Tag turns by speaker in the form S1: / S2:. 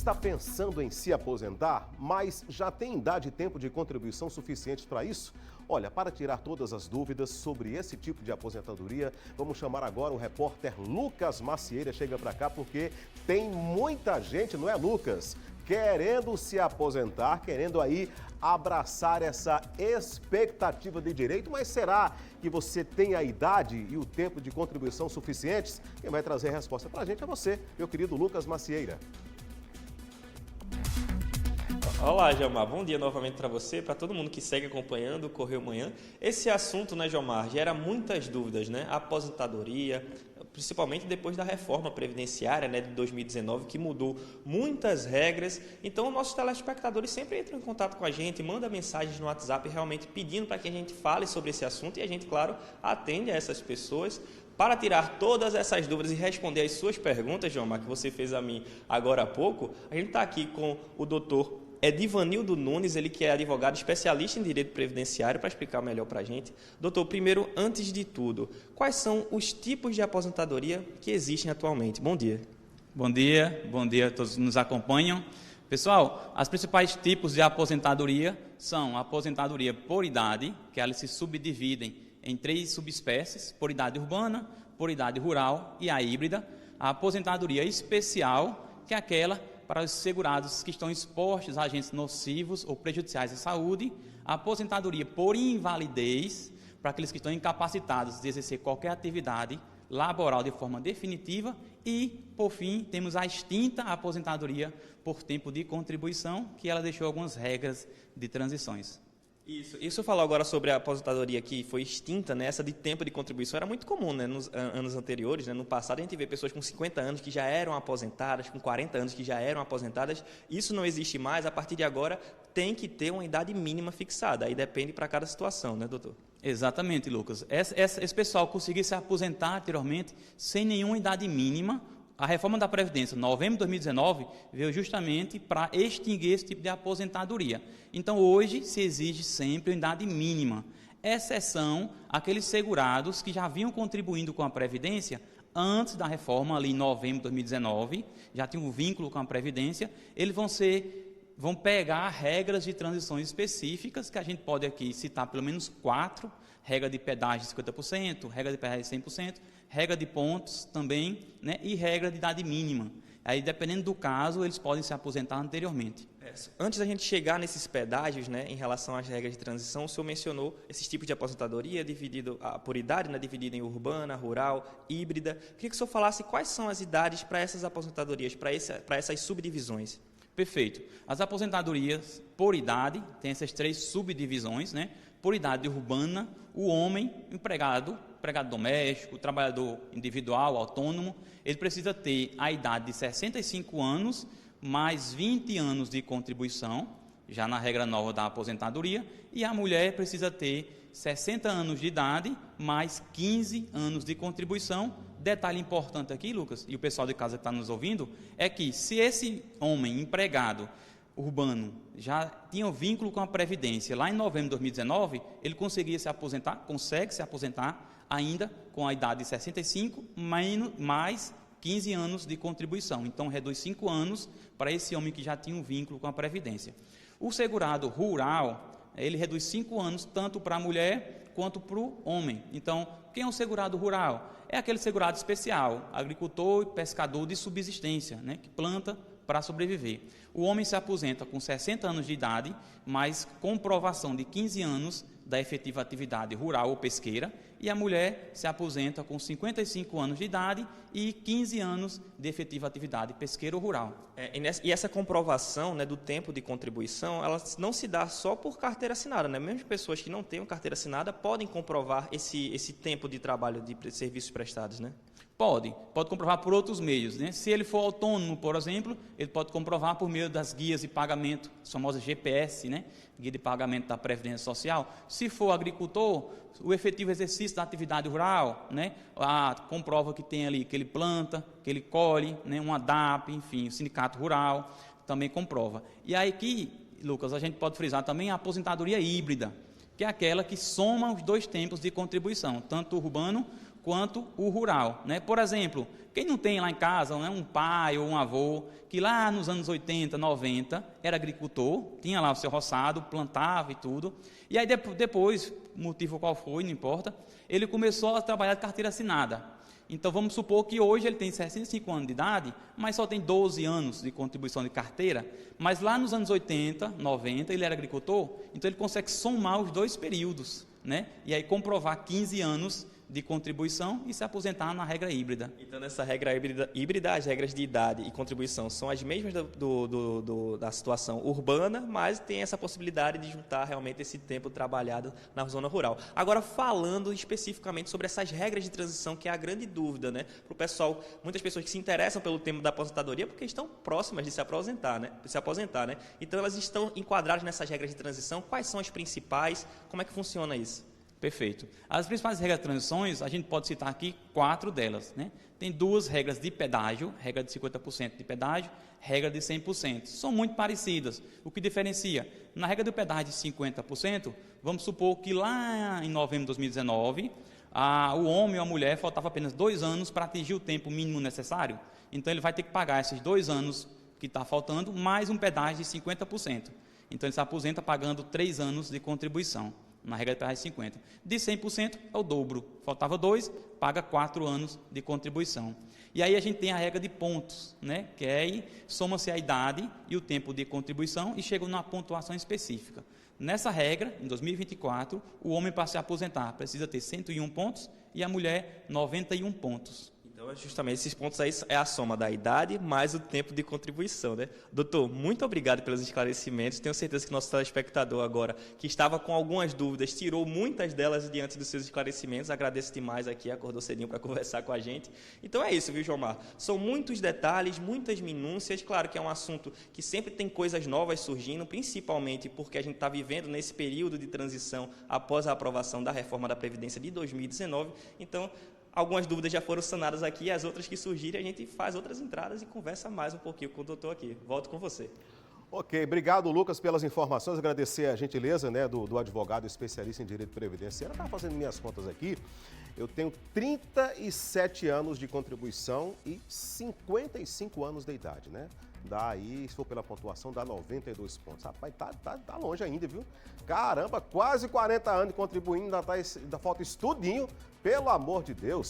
S1: está pensando em se aposentar, mas já tem idade e tempo de contribuição suficientes para isso? Olha, para tirar todas as dúvidas sobre esse tipo de aposentadoria, vamos chamar agora o repórter Lucas Macieira. Chega para cá porque tem muita gente, não é, Lucas? Querendo se aposentar, querendo aí abraçar essa expectativa de direito, mas será que você tem a idade e o tempo de contribuição suficientes? Quem vai trazer a resposta para a gente é você, meu querido Lucas Macieira.
S2: Olá, Gilmar. Bom dia novamente para você, para todo mundo que segue acompanhando o Correio Manhã. Esse assunto, né, Gilmar, gera muitas dúvidas, né? A aposentadoria, principalmente depois da reforma previdenciária, né, de 2019, que mudou muitas regras. Então, nossos telespectadores sempre entram em contato com a gente, mandam mensagens no WhatsApp realmente pedindo para que a gente fale sobre esse assunto e a gente, claro, atende a essas pessoas. Para tirar todas essas dúvidas e responder as suas perguntas, Gilmar, que você fez a mim agora há pouco, a gente está aqui com o doutor Edivanildo Nunes, ele que é advogado especialista em direito previdenciário, para explicar melhor para a gente. Doutor, primeiro, antes de tudo, quais são os tipos de aposentadoria que existem atualmente? Bom dia.
S3: Bom dia a todos que nos acompanham. Pessoal, os principais tipos de aposentadoria são a aposentadoria por idade, que elas se subdividem em 3 subespécies: por idade urbana, por idade rural e a híbrida. A aposentadoria especial, que é aquela para os segurados que estão expostos a agentes nocivos ou prejudiciais à saúde. A aposentadoria por invalidez, para aqueles que estão incapacitados de exercer qualquer atividade laboral de forma definitiva. E, por fim, temos a extinta aposentadoria por tempo de contribuição, que ela deixou algumas regras de transições.
S2: Isso falou agora sobre a aposentadoria que foi extinta, né? Essa de tempo de contribuição era muito comum, né? Nos anos anteriores, né? No passado a gente vê pessoas com 50 anos que já eram aposentadas, com 40 anos que já eram aposentadas. Isso não existe mais. A partir de agora tem que ter uma idade mínima fixada, aí depende para cada situação, né, doutor?
S3: Exatamente, Lucas. Esse pessoal conseguiu se aposentar anteriormente sem nenhuma idade mínima. A reforma da Previdência, em novembro de 2019, veio justamente para extinguir esse tipo de aposentadoria. Então, hoje, se exige sempre uma idade mínima, exceção aqueles segurados que já vinham contribuindo com a Previdência antes da reforma, ali em novembro de 2019, já tinham um vínculo com a Previdência. Eles vão pegar regras de transições específicas, que a gente pode aqui citar pelo menos 4, regra de pedágio de 50%, regra de pedágio de 100%, regra de pontos também, né, e regra de idade mínima. Aí, dependendo do caso, eles podem se aposentar anteriormente.
S2: Antes da gente chegar nesses pedágios, né, em relação às regras de transição, o senhor mencionou esses tipos de aposentadoria dividido por idade, né, dividido em urbana, rural, híbrida. Queria que o senhor falasse quais são as idades para essas aposentadorias, para essas subdivisões.
S3: Perfeito. As aposentadorias por idade, tem essas 3 subdivisões, né? Por idade urbana, o homem, empregado doméstico, trabalhador individual, autônomo, ele precisa ter a idade de 65 anos, mais 20 anos de contribuição, já na regra nova da aposentadoria, e a mulher precisa ter 60 anos de idade, mais 15 anos de contribuição. Detalhe importante aqui, Lucas, e o pessoal de casa que está nos ouvindo, é que se esse homem empregado urbano já tinha um vínculo com a Previdência lá em novembro de 2019, ele consegue se aposentar ainda com a idade de 65, mais 15 anos de contribuição. Então, reduz 5 anos para esse homem que já tinha um vínculo com a Previdência. O segurado rural, ele reduz 5 anos tanto para a mulher quanto para o homem. Então, quem é o segurado rural? É aquele segurado especial, agricultor e pescador de subsistência, né, que planta para sobreviver. O homem se aposenta com 60 anos de idade, mais comprovação de 15 anos da efetiva atividade rural ou pesqueira, e a mulher se aposenta com 55 anos de idade e 15 anos de efetiva atividade pesqueira ou rural.
S2: E essa comprovação, né, do tempo de contribuição, ela não se dá só por carteira assinada, né? Mesmo pessoas que não tenham carteira assinada podem comprovar esse tempo de trabalho de serviços prestados, né?
S3: Pode comprovar por outros meios, né? Se ele for autônomo, por exemplo, ele pode comprovar por meio das guias de pagamento, as famosas GPS, né? Guia de pagamento da Previdência Social. Se for agricultor, o efetivo exercício da atividade rural, né? Comprova que tem ali, que ele planta, que ele colhe, né? Um ADAP, enfim, o sindicato rural também comprova. E aí aqui, Lucas, a gente pode frisar também a aposentadoria híbrida, que é aquela que soma os 2 tempos de contribuição, tanto urbano quanto o rural, né? Por exemplo, quem não tem lá em casa, né, um pai ou um avô que lá nos anos 80, 90 era agricultor, tinha lá o seu roçado, plantava e tudo, e aí depois, motivo qual foi, não importa, ele começou a trabalhar de carteira assinada. Então, vamos supor que hoje ele tem 65 anos de idade, mas só tem 12 anos de contribuição de carteira, mas lá nos anos 80, 90, ele era agricultor, então ele consegue somar os 2 períodos, né? E aí comprovar 15 anos de contribuição e se aposentar na regra híbrida.
S2: Então, nessa regra híbrida, as regras de idade e contribuição são as mesmas da situação urbana, mas tem essa possibilidade de juntar realmente esse tempo trabalhado na zona rural. Agora, falando especificamente sobre essas regras de transição, que é a grande dúvida, né? Para o pessoal, muitas pessoas que se interessam pelo tema da aposentadoria, porque estão próximas de se aposentar, né? Então, elas estão enquadradas nessas regras de transição. Quais são as principais? Como é que funciona isso?
S3: Perfeito. As principais regras de transições, a gente pode citar aqui 4 delas, né? Tem 2 regras de pedágio, regra de 50% de pedágio, regra de 100%. São muito parecidas. O que diferencia? Na regra do pedágio de 50%, vamos supor que lá em novembro de 2019, o homem ou a mulher faltava apenas 2 anos para atingir o tempo mínimo necessário. Então, ele vai ter que pagar esses 2 anos que está faltando, mais um pedágio de 50%. Então, ele se aposenta pagando 3 anos de contribuição. Na regra de pedágio de 50%. De 100% é o dobro. Faltava 2, paga 4 anos de contribuição. E aí a gente tem a regra de pontos, né? Que aí soma-se a idade e o tempo de contribuição e chega numa pontuação específica. Nessa regra, em 2024, o homem para se aposentar precisa ter 101 pontos e a mulher 91 pontos.
S2: Então, justamente esses pontos aí é a soma da idade mais o tempo de contribuição, né? Doutor, muito obrigado pelos esclarecimentos. Tenho certeza que nosso telespectador agora, que estava com algumas dúvidas, tirou muitas delas diante dos seus esclarecimentos. Agradeço demais aqui, acordou cedinho para conversar com a gente. Então é isso, viu, Jomar? São muitos detalhes, muitas minúcias. Claro que é um assunto que sempre tem coisas novas surgindo, principalmente porque a gente está vivendo nesse período de transição após a aprovação da reforma da Previdência de 2019. Então, algumas dúvidas já foram sanadas aqui e as outras que surgirem a gente faz outras entradas e conversa mais um pouquinho com o doutor aqui. Volto com você.
S1: Ok, obrigado, Lucas, pelas informações. Agradecer a gentileza, né, do advogado especialista em direito previdenciário. Eu estava fazendo minhas contas aqui. Eu tenho 37 anos de contribuição e 55 anos de idade, né? Dá aí, se for pela pontuação, dá 92 pontos. Rapaz, tá longe ainda, viu? Caramba, quase 40 anos de contribuindo, ainda falta estudinho. Pelo amor de Deus.